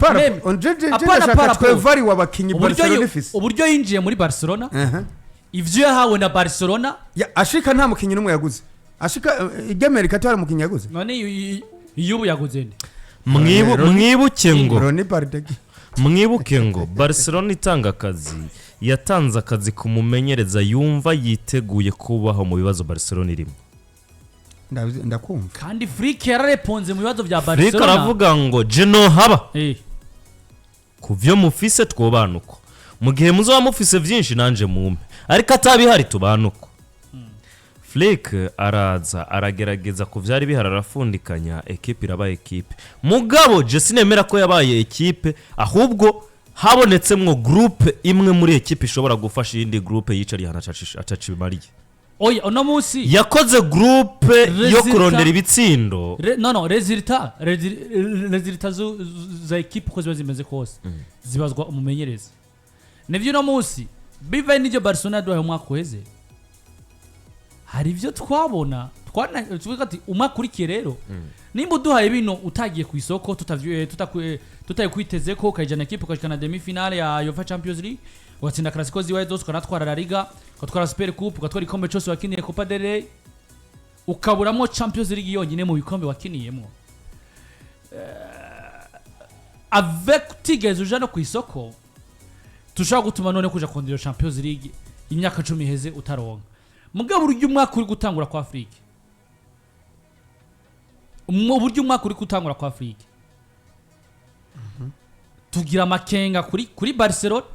apana twevari wabakinyi Barcelona ifise uburyo yinjiye muri Barcelona ivyo yahawe na Barcelona ashika nta mukinyi numwe yaguze ashika igemerika twari mukinyi yaguze none Yoba yaguze nde mwibuke ngo Barcelona itanga akazi yatanze akazi kumumenyereza yumva yiteguye kubaho mu bibazo Barcelona irimo ndakumva kandi Flick yarareponze mu bibazo bya Barcelona Flick aravuga ngo Geno haba kuvyo mufise twobanuko mu gihe muzo mufise vyinshi nanje mumpe ariko atabihari tubanuko Flick araza aragerageza kuvyari bihararafundikanya equipe iraba equipe mugabo je sinemera ko yabaye equipe ahubwo habonetsemwo groupe imwe muri equipe ishobora gufasha indi groupe yicari hana acacibimariye oya ono musi yakoze groupe yo kurondera ibitsindo resultat za equipe ko ziba zimeze kose zibazwa umumenyereza nevyo no musi biva n'ibyo Barcelona duhaye umwaka uheze hari ivyo twabona tuvuga ati umwaka urikiye rero nimba duhaye bino utagiye ku isoko tutaye kwiteze ko kayijana equipe ukashikana demi finale ya UEFA Champions League watsinda Clasico ziwaye zose ukanatwara La Liga ukatwara Super Coupe ukatwara ikombe cyose wakiniye Copa del Rey ukaburamo Champions League yonyine mu bikombe wakiniyemo avec tigeze uja no ku isoko tushaka gutuma none kuja kondira Champions League imyaka 10 iheze utaronka mugabo urujye umwaka uri gutangura kwa Afrique buryo umwaka uri gutangura kwa Afrique tugira makenga kuri Barcelona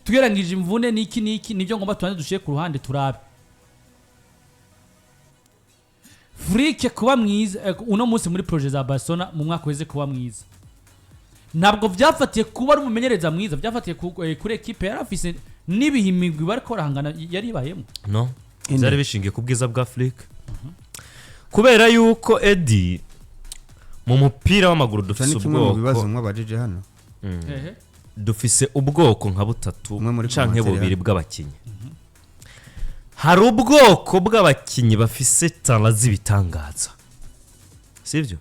tugerangije imvune niki nibyo ngomba tubanze dushiye ku ruhande turabe Afrique kuba mwiza uno munsi muri projet za Barcelona mu mwaka weze kuba mwiza ntabwo byafatiye kuba ari umumenyereza mwiza byafatiye kuri equipe yarafise nibihimigwi bariko rahangana yari bayemo no zari bishingiye ku bwiza bwa Afrique kubera yuko Eddie mu mupira w'amaguru dufise ubwoko bibazo mwe bajeje hano dufise ubwoko nka butatu canke bubiri bw'abakinyi hari ubwoko bw'abakinyi bafise talent z'ibitangaza sivyo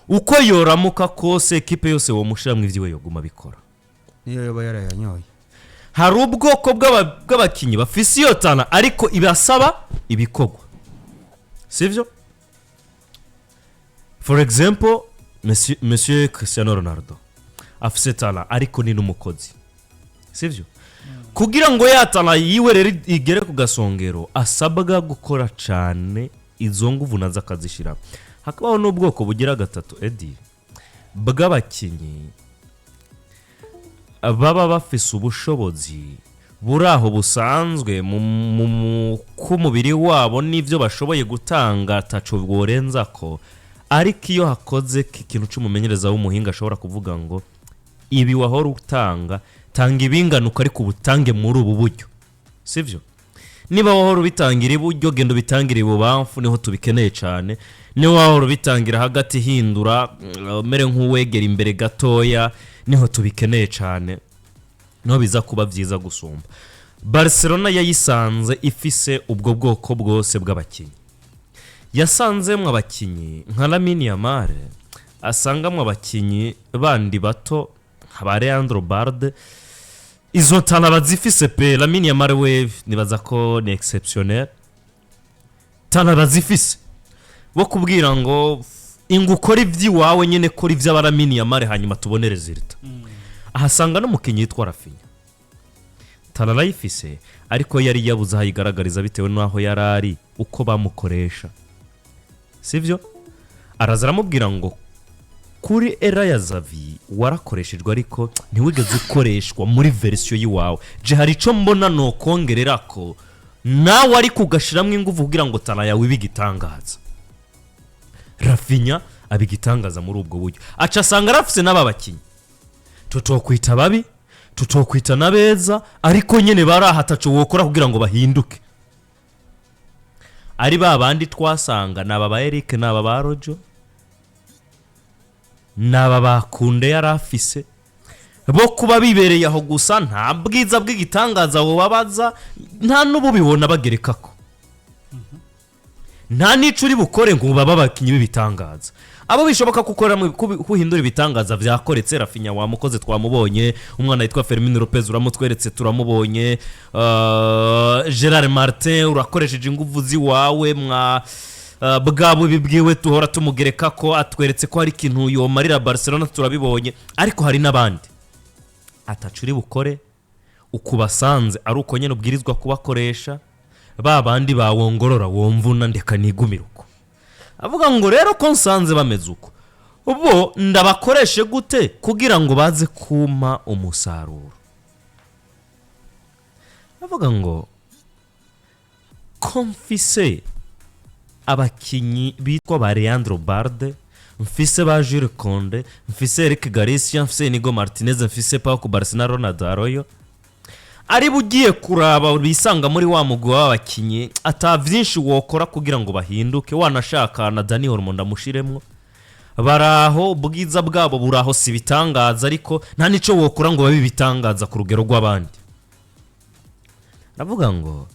uko yoramuka kose equipe yose wo mushiramwe ivyiwe yoguma bikora niyo yoba yarayanyoye hari ubwoko bw'abakinyi bafise iyo talent ariko ibasaba ibikogwa sivyo for example monsieur Cristiano Ronaldo afise talent ariko ni n'umukozi sivyo kugira ngo ya talent yiwe rero igere ku gasongero asabwa gukora cyane izo nguvu naza akazishira hakabaho n'ubwoko bugira gatatu Eddie bw'abakinyi baba bafise ubushobozi buraho busanzwe mu kumubiri wabo n'ivyo bashoboye gutanga taco bworenza ko ariko iyo hakoze ikintu cy'umumenyereza w'umuhinga ashobora kuvuga ngo ibi wahora utanga tanga ibinganuka ariko ubutange muri ubu buryo sivyo niba wahora ubitangira iburyo gendo bitangira ibubamfu niho tubikeneye cyane niba wahora ubitangira hagati hindura mere nk'uwegera imbere gatoya niho tubikeneye cyane no biza kuba byiza gusumba Barcelona yayisanze ifise ubwo bwoko bwose bw'abakinyi yasanzemwe abakinyi nka Lamine Yamal asangamwe abakinyi bandi bato nka Leandro Balde izo tana bazifise pe Lamine Yamal we nibaza ko ni exceptionnel tana bazifise bo kubwira ngo ingukora ivyiwawe nyene kora ivya Lamine Yamal hanyuma tubone result ahasanga no mukinyi yitwa Rafinha tana layifise ariko yari yabuze hayigaragariza bitewe naho yarari uko bamukoresha sivyo arazara mubwira ngo kuri era ya Xavi warakoreshejwe ariko ntiwigeze ukoreshwa muri version yiwawe je hari ico mbona no kongererako nawe ari kugashiramwe ingufu kugira ngo tana yawe ibigitangaza Rafinha abigitangaza muri ubwo buryo aca sanga rafise n'ababakinyi tutokwita babi tutokwita nabeza ariko nyene barahatacho wokora kugira ngo bahinduke ari babandi twasanga naba ba Eric naba ba Rojo naba bakunde yarafise bo kuba bibereye aho gusa nta bwiza bw'igitangaza wo babaza nta n'ububibona bagerekako nta nico uri bukore ngo baba bakinyi b'ibitangaza abo bishoboka gukora kuhindura ibitangaza vyakoretse Rafinha wamukoze twamubonye umwana yitwa Fermin Lopez uramutweretse turamubonye Gerard Martin urakoresheje inguvu ziwawe mwa bwabo bibwiwe tuhora tumugereka ko atweretse ko hari ikintu yomarira Barcelona turabibonye ariko hari nabandi atacuri bukore ukubasanze ari uko nyene ubwirizwa kubakoresha babandi bawongorora womvuna ndeka nigumira uko avuga ngo rero ko nsanze bameze uko ubo ndabakoreshe gute kugira ngo baze kuma umusaruro avuga ngo konfise abakinyi bitwa ba Leandro Barde mfise ba Jules Konde mfise Eric Garcia mfise Inigo Martinez mfise Pajo ku Barcelona Ronaldo Arroyo ari bugiye kuraba bisanga muri wa mugwi w'abakinyi atavyinshi wokora kugira ngo bahinduke wanashaka na Dani Olmo ndamushiremwo baraho bwiza bwabo buraho si bitangaza ariko nta nico wokora ngo babe bitangaza ku rugero rw'abandi navuga ngo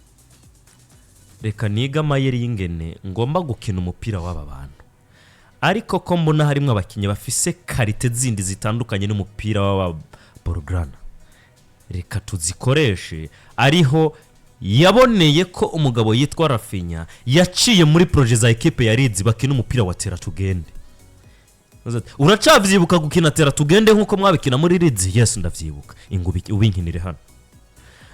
reka niga mayeri y'ingene ngomba gukina umupira w'aba bantu ariko ko mbona harimo abakinyi bafise karite zindi zitandukanye n'umupira w'aba Blaugrana reka tuzikoreshe ariho yaboneye ko umugabo yitwa Rafinha yaciye muri projet za equipe ya Leeds bakina umupira wa tera tugende uracavyibuka gukina tera tugende nkuko mwabikina muri Leeds yes ndavyibuka ingubi ubinkinire hano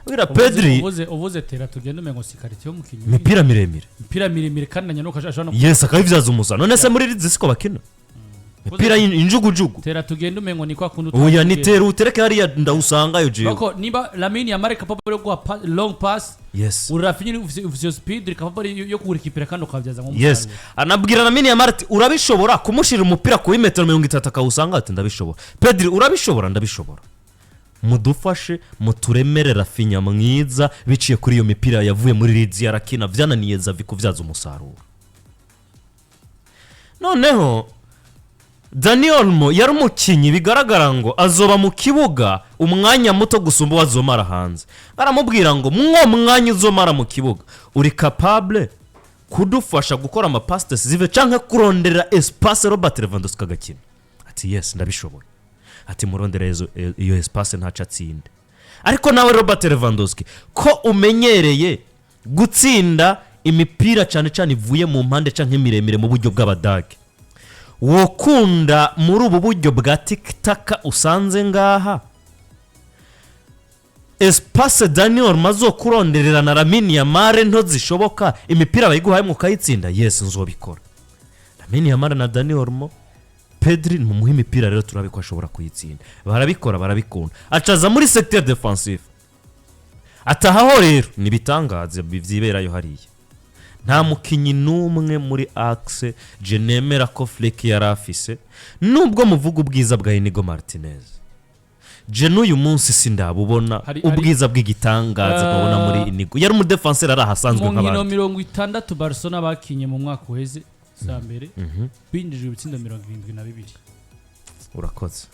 Wira Pedri uvuze tera tugende umengo sikarite yo mukinyi mipira miremire kandi nanyano kashashana yes akabivyaza umusa none se muri Leeds siko bakina mipira injugujugu tera tugende umengo ni kwa kundu oya ni tera utereke hariya ndawusangayo je bako niba Lamine Yamal capable yo gwa long pass yes Rafinha ufise speed capable yo kurikipira kandi ukavyaza mu yes anabwira Lamine Yamal ati urabishobora kumushira umupira ku metero 30 akawusanga ati ndabishobora Pedri urabishobora ndabishobora mudufashe muturemere Rafinha mwiza biciye kuri iyo mipira yavuye muri Leeds yarakina vyananiye Xavi kuvyaza umusaruro noneho Dani Olmo yari umukinyi bigaragara ngo azoba mu kibuga umwanya muto gusumba wazomara hanze aramubwira ngo mwo mwanya uzomara mu kibuga uri capable kudufasha gukora ama passes zive canke kurondera espace Robert Lewandowski agakina ati yes ndabishoboye ati murondera iyo espace ntaca tsinde ariko nawe Robert Lewandowski ko umenyereye gutsinda imipira cyane cyane ivuye mu mpande canke miremire mu buryo bw'abadage wokunda muri ubu buryo bwa tiktaka usanze ngaha espace Daniel mazo kuronderera na Lamine Yamal nto zishoboka imipira bayiguhaye mu kayitsinda yes nzobikora Lamine Yamal na Dani Olmo Pedri mu muhimi imipira rero turabiko ashobora kuyitsinda barabikora barabikunda acaza muri secteur defensif atahaho rero nibitangaze bivyiberayo hariya nta mukinyi numwe muri axe je nemera ko Flick yarafise nubwo muvuga ubwiza bwa Inigo Martinez je n'uyu munsi sindabubona ubwiza bw'igitangaza babona muri Inigo yari mu defenseur arahasanzwe nk'abandi mu 60 Barcelona bakinye mu mwaka uheze sambere binjije ibitsindo 72 urakoze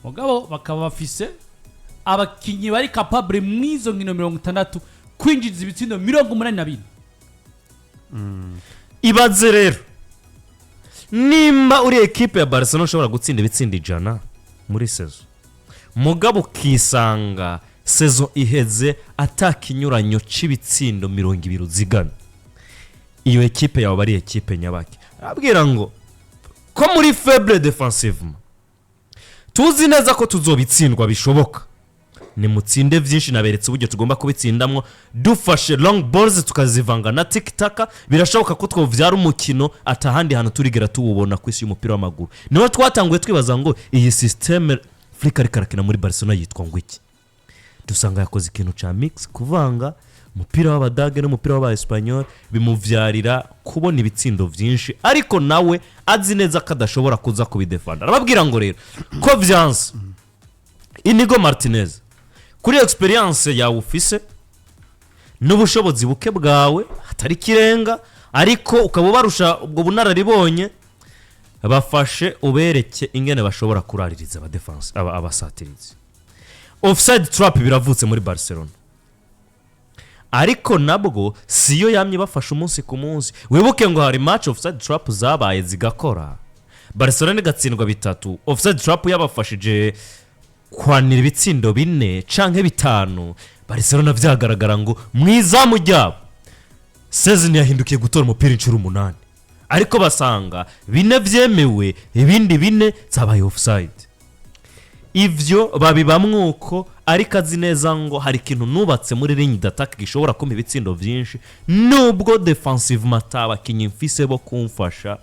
mugabo bakaba bafise abakinyi bari capable mwizo nkino 60 kwinjiza ibitsindo 82 ibaze rero nimba uri equipe ya Barcelona ushobora gutsinda ibitsinda 100 muri saison mugabo kisanga saison iheze atakinyuranyo cibitsindo 200 zigana iyo equipe yawe bari equipe nyabaki abwira ngo ko muri faible defensivement tuzi neza ko tuzobitsindwa bishoboka ni mutsinde vyinshi naberetse uburyo tugomba kubitsindamwo dufashe long balls tukazivanga na tiktaka birashoboka ko twovyara umukino atahandi hano turigera tuwubona kwisi y'umupira w'amaguru niho twatanguye twibaza ngo iyi system Flick ari karakina muri Barcelona yitwa ngwiki dusanga yakoze ikintu ca mix kuvanga umupira w'abadage n'umupira w'abaespanyol bimuvyarira kubona ibitsindo vyinshi ariko nawe azi neza kadashobora kuza kubidefanda arababwira ngo rero ko vyanse Inigo Martinez kuri experience yawe ufise n'ubushobozi buke bwawe atari kirenga ariko ukaba barusha ubwo bunararibonye bafashe ubereke ingene bashobora kuraririza aba defense abasatirizi offside trap biravutse muri Barcelona ariko nabwo siyo yamye bafasha umunsi ku munsi. Wibuke ngo hari match offside trap zabaye zigakora, Barcelona igatsindwa 3, offside trap yabafashije kwanira ibitsindo 4 canke 5. Barcelona vyagaragara ngo mwizamu ryabo Sosthene yahindukiye gutora umupira inshuro 8, ariko basanga 4 vyemewe, ibindi 4 zabaye offside. Ivyo babibamwuko, ariko azi neza ngo hari ikintu nubatse muri ligne d'attaque gishobora kuma ibitsindo vyinshi, nubwo defensive mataba kinyimfise bo kumfasha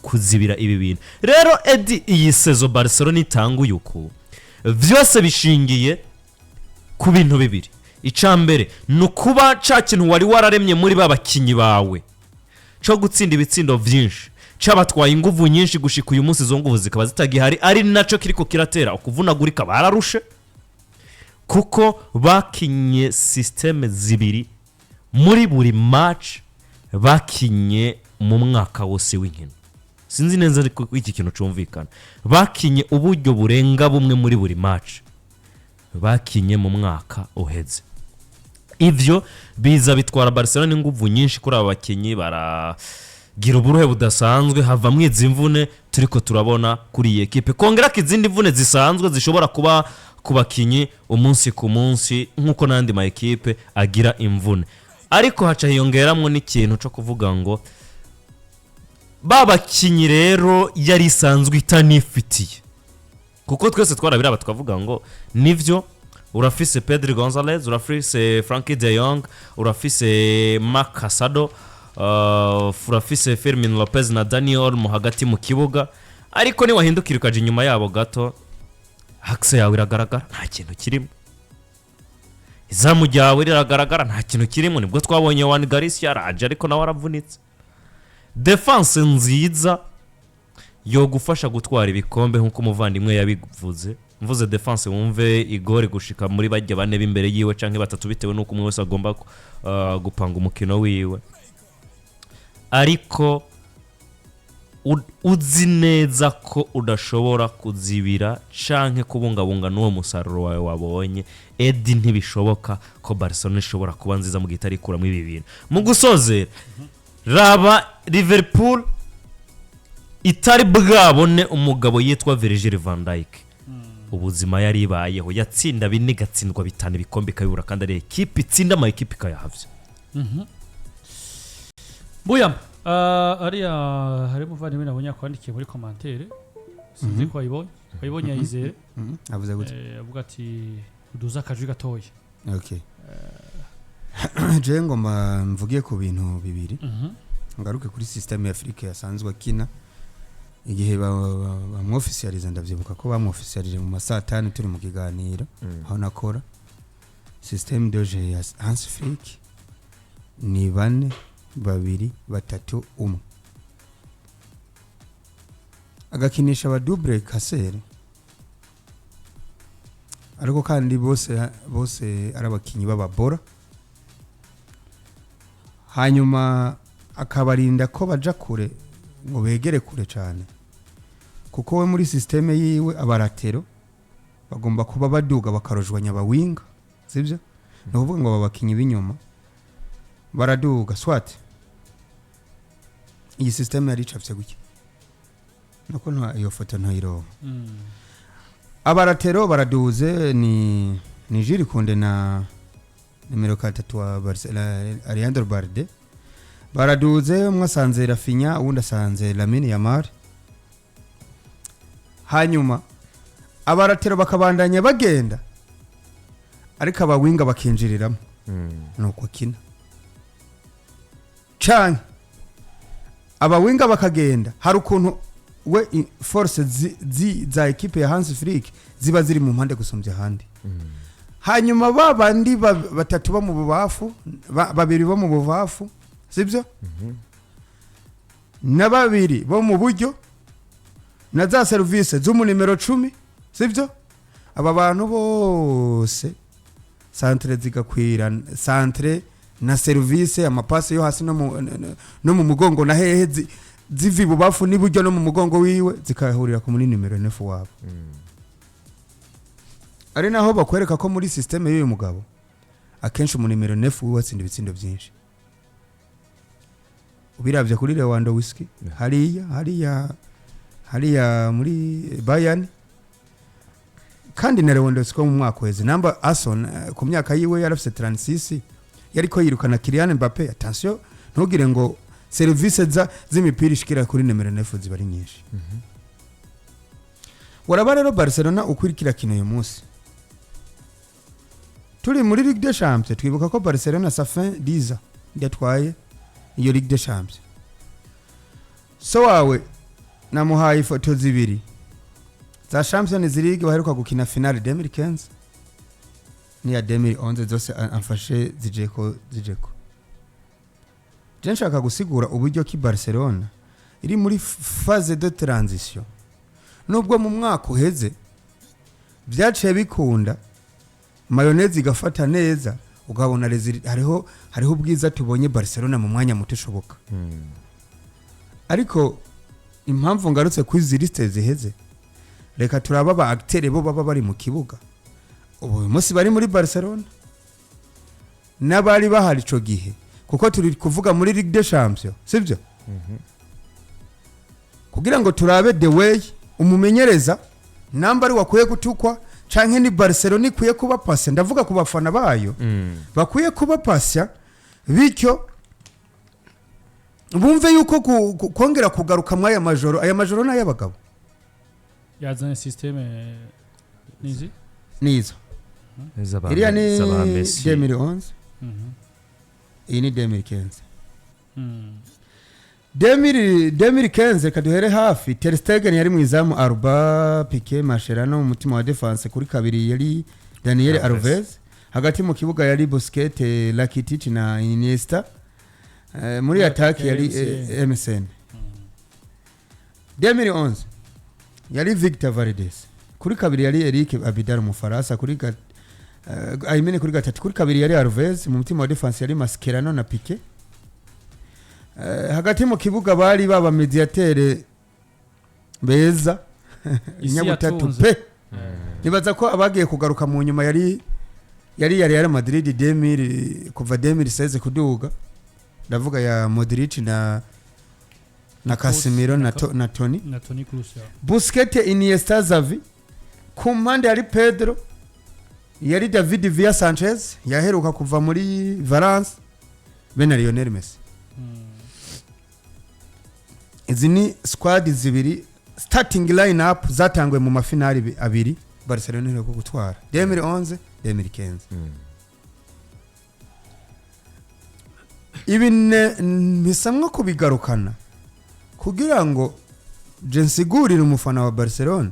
kuzibira ibi bintu. Rero Edi, iyi sezo Barcelona itanguye uko vyose bishingiye ku bintu bibiri. Icambere nukuba ca kintu wari wararemye muri babakinyi bawe cyo gutsinda ibitsindo vyinshi, cabatwaye inguvu nyinshi gushika uyu munsi, zo nguvu zikaba zitagihari, ari naco kiriko kiratera ukuvunagurika. Bararushe kuko bakinye systeme zibiri muri buri match, bakinye mu mwaka wose w'inkino. Sinzi neza ariko iki kintu cumvikana, bakinye uburyo burenga bumwe muri buri match bakinye mu mwaka uheze. Ivyo biza bitwara Barcelona inguvu nyinshi kuri aba bakinyi, baragira uburuhe budasanzwe, hava mwizimvune turiko turabona kuri iyi equipe, kongera kizindi mvune zisanzwe zishobora kuba kubakinyi umunsi ku munsi nkuko nandi ma equipe agira imvune. Ariko haca hiyongeramwo n'ikintu cyo kuvuga ngo babakinyi rero yari isanzwe itanifitiye, kuko twese twarabiraba tukavuga ngo nivyo urafise Pedri Gonzalez, urafise Frankie de Jong, urafise Marc Casado, urafise Fermin Lopez na Daniel mu hagati mu kibuga, ariko ni wahindukira ukaje inyuma yabo gato, axe yawe iragaragara nta kintu kirimo, izamu ryawe riragaragara nta kintu kirimo. Nibwo twabonye Juan Garcia araje, ariko nawe aravunitse. Defense nziza yo gufasha gutwara ibikombe nkuko umuvandimwe yabivuze. Mvuze defense wumve igore gushika muri bajya bane b'imbere yiwe canke batatu, bitewe nuko umwe wese agomba gupanga umukino wiwe. Ariko uzi neza ko udashobora kuzibira canke kubungabunga n'uwo musaruro wawe wabonye. Edi, ntibishoboka ko Barcelona ishobora kuba nziza mu gitari kura mu ibi bintu. Mu gusozera, raba Liverpool itari bwabone umugabo yitwa Virgil van Dijk, ubuzima yari ibayeho, yatsinda 4 gatsindwa 5 ibikombe kabura, kandi ari equipe itsinda ama equipe kayahavye. Buyam ariya hari muvandimwe nabonye akwandikiye muri commentaire, sinzi ko ayibonye ayizere. Avuze gute? Avuga ati uduza akajwi gatoya. Okay. Je ngoma mvugiye ku bintu bibiri. Ngaruke kuri system ya Afrika yasanzwe akina igihe bamwofficialize, ndavyibuka ko bamwofficialize mu masaha 5 turi mu kiganiro aho nakora. System de jeu ya Hansi Flick ni 4 2 3 1, agakinisha ba double kasere, ariko kandi bose arabakinyi bababora, hanyuma akabarinda ko baja kure ngo begere kure cyane, kuko we muri systeme yiwe abaratero bagomba kuba baduga bakarojwanya bawinga, sibyo? No kuvuga ngo babakinyi binyuma baraduga swat. Iyi systeme yari icapse guki nako nta iyo foto ntayiro. Abaratero baraduze ni Jiri Kunde na numero 3 wa Barcelona Ariandro Balde, baraduze mwasanze Rafinha, uwundi asanze Lamine Yamal. Hanyuma abaratero bakabandanya bagenda, ariko abawinga bakinjiriramo nuko kina cyane. Abawinga bakagenda, hari ukuntu we force za equipe ya Hansi Flick ziba ziri mu mpande gusumbya handi. Hanyuma babandi batatu ba mu bubafu, babiri bo mu bubafu, sibyo? Na babiri bo mu buryo, na za service zo mu numero 10, sibyo? Aba bantu bose centre zigakwira, centre na service amapasi yo hasi no mu mugongo na hehe zivi bubafu niburyo no mu mugongo wiwe zikahurira ku muri numero 9 wabo. Ari naho bakwereka ko muri systeme y'uyu mugabo akenshi mu nimero 9 watsinda ibitsindo byinshi ubiravye kuri Lewandowski hariya muri Bayern kandi na Lewandowski mu mwaka weze namba Ason ku myaka yiwe yarafise 36 yariko yirukana Kylian Mbappe attention ntugire ngo service z'imipira ishikira kuri nimero 9 ziba ari nyinshi waraba rero Barcelona ukurikira kino uyu munsi turi muri Ligue des Champions twibuka ko Barcelona sa fin 10 yatwaye iyo Ligue des Champions so wawe namuhaye ifoto zibiri za Champions League baheruka gukina finale 2015 ni ya 2011 zose amfashe zijeko je nshaka gusigura uburyo ki Barcelona iri muri phase de transition nubwo mu mwaka uheze byaciye bikunda mayonnaise igafata neza ugabona hariho ubwiza tubonye Barcelona mu mwanya muto ushoboka ariko impamvu ngarutse kuri izi liste ziheze reka turaba ba acteurs bo baba bari mu kibuga ubu munsi bari muri Barcelona nabari bahari ico gihe kuko turi kuvuga muri Ligue des Champions sivyo kugira ngo turabe the way umumenyereza namba ari wakuye gutukwa canke ni Barcelona ikuye kuba pase ndavuga ku bafana bayo bakuye kuba pasya bityo bumve yuko kongera kugaruka mwaya aya majoro na y'abagabo yazanye systeme nizo iriya ni 2011 iyi ni 2015 2015 kaduhere hafi Ter Stegen yari mu izamu Alba Piqué Mascherano mu mutima wa defense kuri kabiri yari Daniel Alves hagati mu kibuga yari Busquets Rakitic na Iniesta muri attaque yari MSN 2011 yari Victor Valdes kuri kabiri yari Eric Abidal mu Faransa kuri kuri gatatu kuri kabiri yari Alves mu mutima wa defense yari Mascherano na Piqué hagati mu kibuga bari baba mediatere beza inyabutatu pe nibaza ko abagiye kugaruka mu nyuma yari Real Madrid 2000 kuva 2016 kuduga ndavuga ya Modric na Casemiro na Toni Kroos Busquets Iniesta Xavi ku mpande yari Pedro yari David Villa Sanchez yaheruka kuva muri Valence bena Lionel Messi izi ni squad zibiri starting line up zatangwe mu mafinali abiri Barcelona iri gutwara 2011 2015 ibine misamwa kubigarukana kugira ngo je nsigurire umufana wa Barcelona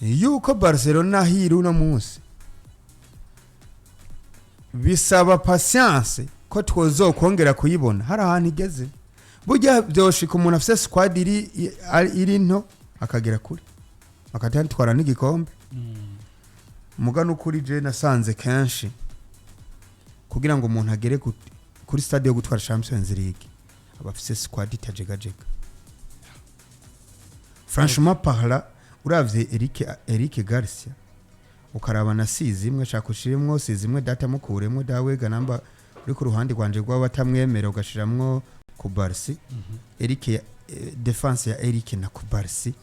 yuko Barcelona hiru no munsi bisaba patience ko twozokongera kuyibona hari ahantu igeze burya byoshika umuntu afise squad iri nto akagera kuri akatantwara n'igikombe mugano ukuri je nasanze kenshi kugira ngo umuntu agere kuri stade yo gutwara Champions League abafise squad itajegajega franchement parla uravye Eric Garcia ukaraba na sizimwe shakushirimwo sizimwe data mukuremwo dawega namba uri ku ruhande rwanje rwa batamwemera ugashiramwo ku Barsi Eric defense ya Eric na ku Barsi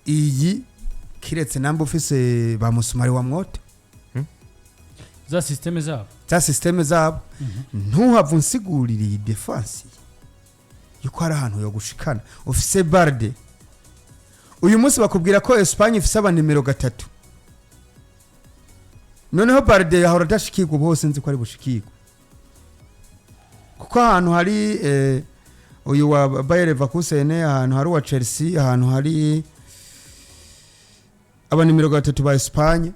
iyi kiretse namba ufise ba musumari wa mwoto za systeme zabo ntuhava unsigurira iyi defense yuko ari ahantu yo gushikana ufise Barde uyu munsi bakubwira ko Espagne ifise aba numero 3 noneho Barde yahora dashikirwa bose nzi ko ari bushikirwa kuko ahantu hari uyu wa Bayer Leverkusen ahantu hari wa Chelsea ahantu hari aba numero 3 ba Espagne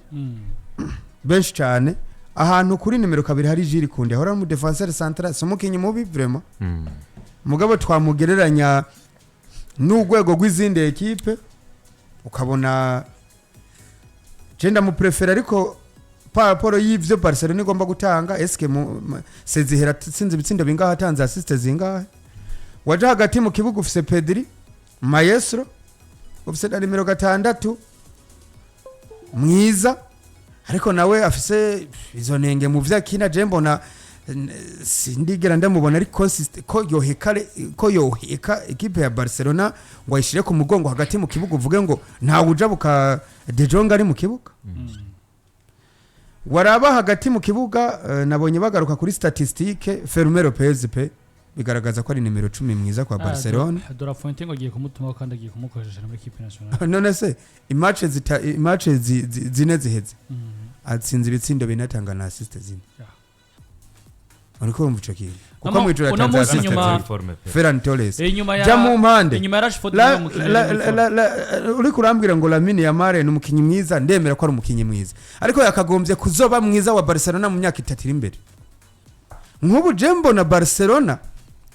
benshi cyane ahantu kuri numero 2 hari Jiri Kunde ahora mu defenseur central somukinyi mubi vraiment mugabo twamugereranya n'ugwego rw'izindi equipe ukabona genda mu prefera ariko paraporo y'ivyo Barcelona igomba gutanga eske sezihera sinzi bitsinda bingaha tanza assist zingaha waje hagati mu kibuga ufise Pedri Maestro ufise numero 6 mwiza ariko nawe afise izo nenge mu vyakina je mbona sindigera ndamubona ari consistent ko yoheka equipe ya Barcelona ngo ayishire ku mugongo hagati mu kibuga uvuge ngo nta ujabuka De Jong ari mu kibuga waraba hagati mu kibuga nabonye bagaruka kuri statistique Fermin Lopez pe bigaragaza ko ari nimero 10 mwiza kwa Barcelona Dora Fonte ngo agiye kumutuma kandi agiye kumukoresha muri equipe nationale none se match zine ziheze atsinze ibitsindo binatanga na assist zine uriko umva cyo kuko mwico yatanze inyuma Ferran Torres inyuma ya jamu mpande inyuma ya Rashford uri kurambira ngo Lamine Yamal ni umukinyi mwiza ndemera ko ari umukinyi mwiza ariko yakagombye kuzoba mwiza wa Barcelona mu myaka 3 iri imbere nk'ubu Jembo na Barcelona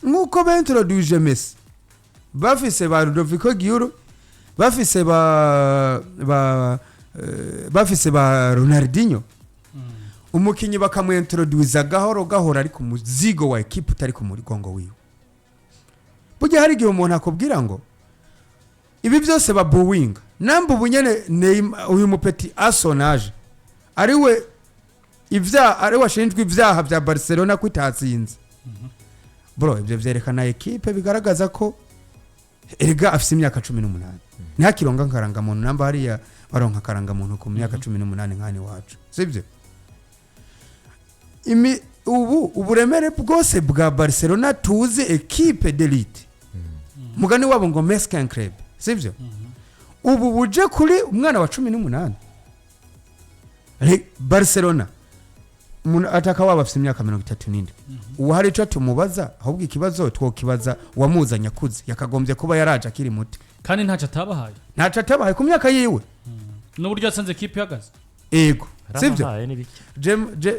nkuko b'introduce Messi bafise ba Ludovico Giuro bafise ba Ronaldinho umukinyi bakamuintroduce gahoro ariko muzigo wa equipe utari ku murigongo wiwe burya hari gihe umuntu akubwira ngo ibi byose babuwinga namba ubunyene uyu mupeti asonage ariwe washinjwe ivyaha vya Barcelona kwitatsinze bro ibyo vyerekana equipe bigaragaza ko erega afise imyaka 18 nta kironga nkaranga muntu namba hariya baronka karanga muntu ku myaka 18 nkani wacu sibyo uburemere bwose bwa Barcelona tuzi equipe d'elite mugani wabo ngo Mexican club sivyo ubu buje kuri umwana wa 18 Barcelona ataka waba afite imyaka 37 uwo hari cyo tumubaza ahubwo ikibazo twokibaza wamuzanya kuzi yakagombye kuba yaraje akiri muto kandi ntaca atabahaye ku myaka yiwe n'uburyo yasanze equipe yagaze ego sivyo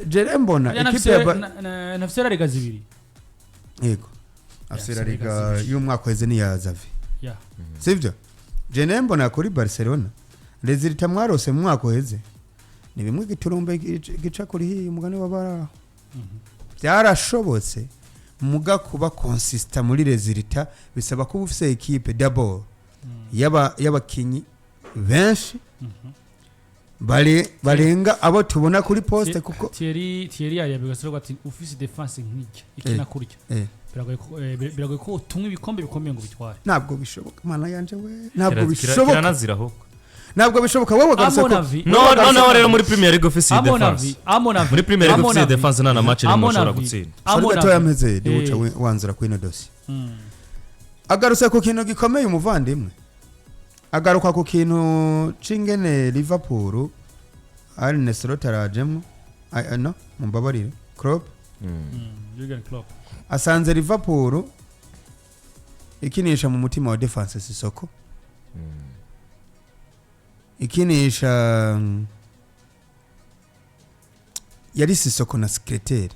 Jerembona equipe ya nafise la liga zibiri ego afise la liga y'umwaka weze ni ya Xavi sivyo Jerembona kuri Barcelona resultat mwarose mu mwaka weze ni bimwe giturumbe gica kuri hi umugani wabara byarashobotse muga kuba consistent muri resultat bisaba ko ufise equipe d'abord y'abakinyi benshi barenga abo tubona kuri poste kuko Thierry yabigasoro ati office defense nk'iki ikina kurya biragoye ko utumwe ibikombe bikomeye ngo bitware ntabwo bishoboka mana yanje we ntabwo bishoboka kiranaziraho ntabwo bishoboka wowe garuse ko no rero muri Premier League office defense muri Premier League office defense na match ni mushobora gutsinda ariko to yameze duca wanzura ku ino dossier agaruse ku kintu gikomeye umuvandimwe agaruka ku kintu cingene Liverpool Arne Slot arajemo no mumbabarire Klopp Jurgen Klopp asanze Liverpool ikinisha mu mutima wa defense Sissoko ikinisha yari Sissoko na secrétaire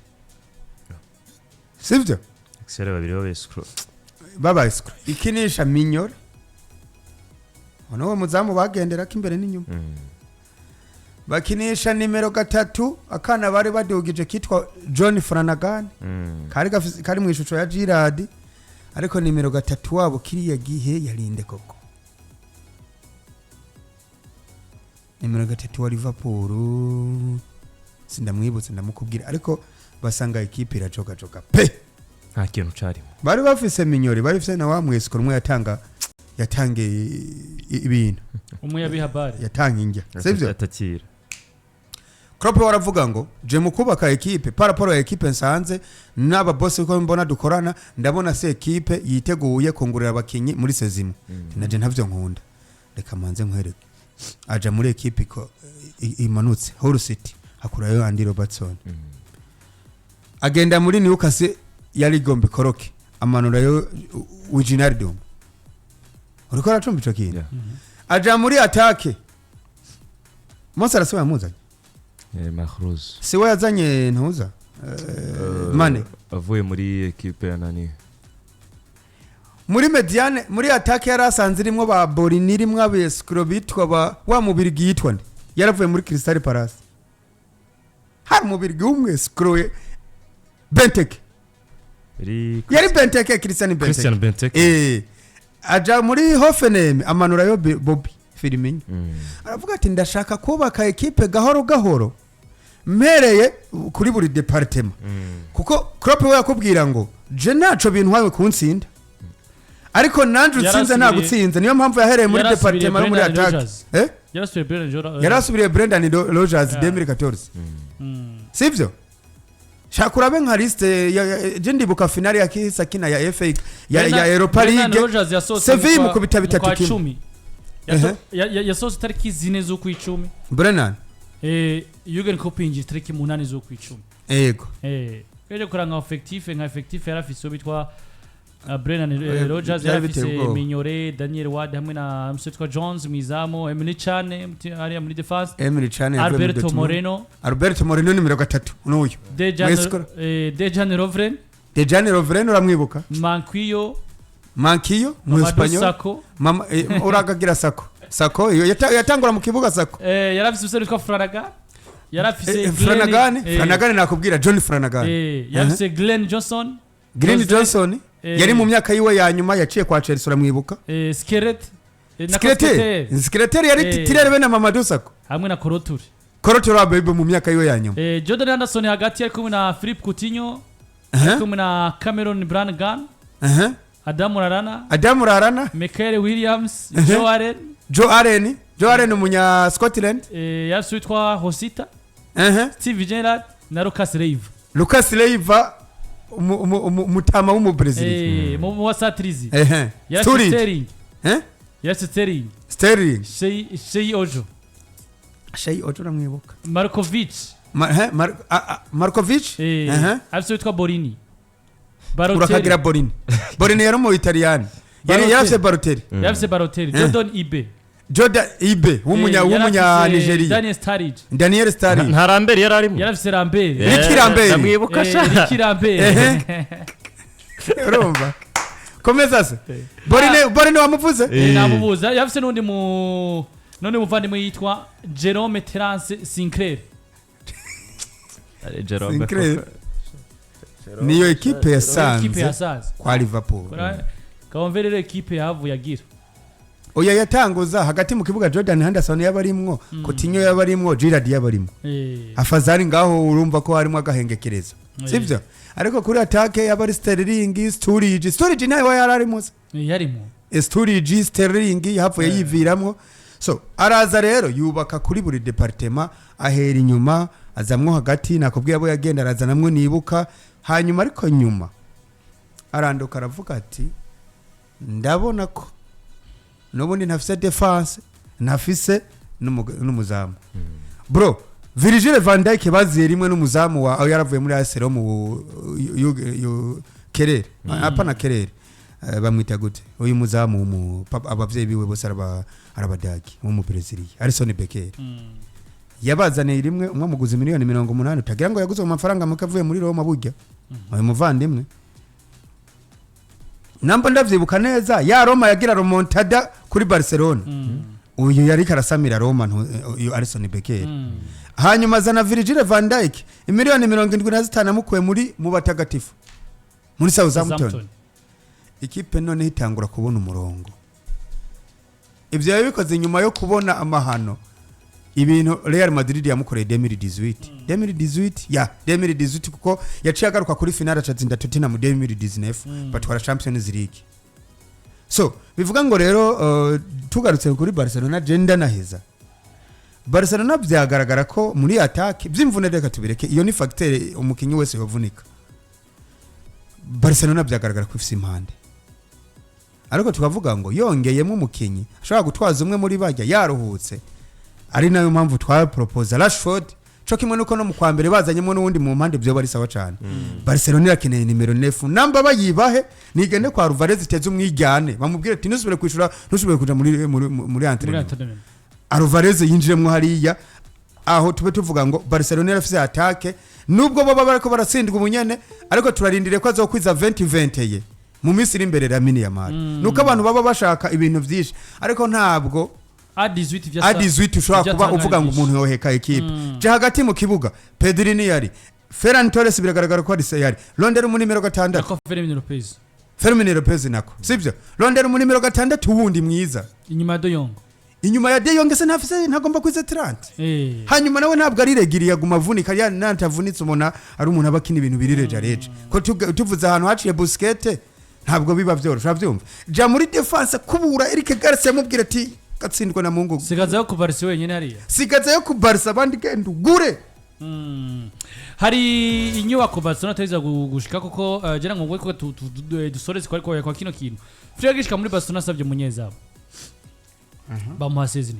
sivyo excellent babiri baba escro ikinisha Mignol ono muzamu bagendera kimbere n'inyuma bakinisha nimero 3 akana bari badugije kitwa John Flanagan kari mu ishusho ya Girard ariko nimero 3 wabo kiriya gihe yarinde koko nimero 3 wa Liverpool sindamwibutse ndamukubwira ariko basanga equipe iracoka pe nta kintu carimo bari bafise Mignoli bari bafise na wa mwesiko rumwe yatange ibintu umwe yabihabari yatanga injya sivyo atakira Klopp waravuga ngo je mukubaka equipe paraporo ya equipe nsanze n'aba boss ko mbona dukorana ndabona se equipe yiteguye kongurira abakinyi muri sezimo naje ntavyo nkunda reka manze nkwereke aja muri equipe ko imanutse Hull City hakurayo Andy Robertson agenda muri Newcastle yari gombe koroke amanura yo Wijnaldum uriko aracumba ico kintu aja muri attaque Mose arasaba yamuzanye Mahruz siwe yazanye ntuza Mane avuye muri equipe ya nani muri mediane muri attaque yarasanze irimo ba Borini rimwe abescro bitwa wa mubiri gitwa nde yaravuye muri Crystal Palace har mubiri gumwe scro Benteke yari Benteke Christian Benteke aja muri Hoffenheim amanura yo Bobby Firmino aravuga ati ndashaka kubaka equipe gahoro gahoro mpereye kuri buri departement kuko Klopp we yakubwira ngo je naco bintu wawe kuntsinda ariko nanje utsinze nta gutsinza niyo mpamvu yahereye muri departement muri attack yarasubiriye Brendan Rodgers 2014 sivyo shakurabe nka liste je ndibuka finale ya kisa kina ya FA ya Europa League Sevilla mu kubita bitatu kimwe yasohotse tariki 4 z'ukwicumi Brennan Jürgen Klopp yinjiye tariki 8 z'ukwicumi yego Keje kuranga effectif yarafise bitwa Brennan Rodgers yarafise Mignore Daniel Ward hamwe na Msitwa Jones Mizamo Emily Chane ari muri defense Alberto Moreno numero 3 n'uyu Dejan Lovren uramwibuka Manquillo mu Espanyol mama uragagira Sako yatangura mu kibuga Sako yarafise usere twa Flanagan yarafise Flanagan nakubwira John Flanagan yarafise Glenn Johnson yari mu myaka yiwe ya nyuma yaciye kwa Chelsea uramwibuka Skeletor yari titirere bena Mamadou Sako hamwe na Koroture abebe mu myaka yiwe ya nyuma Jordan Anderson hagati yari kumwe na Philippe Coutinho kumwe na Cameron Brannigan Adam Rarana Michael Williams Joe Allen umunya Scotland yasubitwa Hosita Steve Gerrard na Lucas Leiva mutama w'umu Brazil mu wasatrizi Sterling Shei Ojo uramwibuka Markovic abisubitwa Borini urakagira Borini yari mu Italian yari yafise Balotelli Jordan Ibe w'umunya Nigeria Daniel Sturridge nta Lambert yari arimo yarafise Lambert ndamwibuka urumva komeza se Borini wamuvuze namubuza yafise n'undi muvandimwe yitwa Jerome Terence Sinclair niyo equipe yasanze kwa Liverpool kawumverere equipe yavuye agira oya yatanguza hagati mu kibuga Jordan Henderson yabarimwo Coutinho yabarimwo Gerrard yabarimwo afazari ngaho urumva ko harimo agahengekereza sivyo ariko kuri attack yabari Sterling Sturridge nayo yararimo Sterling yavuye yiviramwo so araza rero yubaka kuri buri departement ahera inyuma azamwo hagati nakubwiye abo yagenda arazanamwo nibuka hanyuma ariko nyuma arandoka aravuga ati ndabona ko nubundi ntafise defense ntafise n'umuzamu bro Virgil van Dijk baziye rimwe n'umuzamu wa yaravuye muri Arsenal mu Kerere apana Kerere bamwita gute uyu muzamu abavyeyi biwe bose arabadagi mu Brazil Alisson Becker yabazaniye rimwe umwe muguzi miliyoni 80 utagira ngo yaguze mu mafaranga mukavuye muri Roma burya uyu muvandimwe namba ndavyibuka neza ya Roma yagira remontada kuri Barcelona uyu yari karasamira Roma uyu Alisson Becker hanyuma zana Virgil van Dijk miliyoni 75 mukuye muri mu batagatifu muri Southampton ikipe none hitangura kubona umurongo ivyo yabikoze nyuma yo kubona amahano ibintu Real Madrid yamukoreye 2018 kuko yaciye agaruka kuri finale atsinda Tottenham 2019 batwara Champions League so bivuga ngo rero tugarutse kuri Barcelona genda naheza Barcelona byagaragara ko muri attack byimvune reka tubireke iyo ni facteur umukinyi wese yovunika Barcelona byagaragara ko ifise impande ariko tukavuga ngo yongeyemo umukinyi ashobora gutwaza umwe muri bajya yaruhutse ari nayo mpamvu twa propose Rashford cyo kimwe nuko no mu kwa mbere bazanyemo n'undi mu mpande byo bari sawa cyane Barcelona irakeneye nimero 9 namba bayibahe nigende kwa Alvarez iteze umwijyane bamubwire ati nusubire kwishura nusubire kuja muri entraînement Alvarez yinjiremo hariya aho tube tuvuga ngo Barcelona irafise attaque nubwo baba bariko baratsindwa ubunyene ariko turarindire ko azokwiza 2020 ye mu Misiri imbere Lamine Yamal nuko abantu baba bashaka ibintu byinshi ariko ntabwo A18 ushobora kuba uvuga ngo umuntu yoheka equipe je hagati mu kibuga Pedri yari Ferran Torres biragaragara ko ari yari Rondero mu nimero 6 ako Fermin Lopez nako sivyo Rondero mu nimero 6 wundi mwiza inyuma Do Jong inyuma ya De Jong se ntafise ntagomba kwize 30 hanyuma nawe ntabwo ari regiriye aguma avunika ya nantavunitse umuntu ari umuntu abakina ibintu birireja reje ko tuvuze ahantu haciye Busquets ntabwo biba byorosha urabyumva ja muri defense kubura Eric Garcia yamubwira ati gatsindwa na Mungu sigaza yo ku Barca wenyine hariya sigaza yo ku Barca abandi genda ugure hari inyubako Barcelona teza gushika kuko jera ngo ko dusoreze kwa kino kintu Frere gishika muri Barcelona savye munyezabo bamuha Sosthene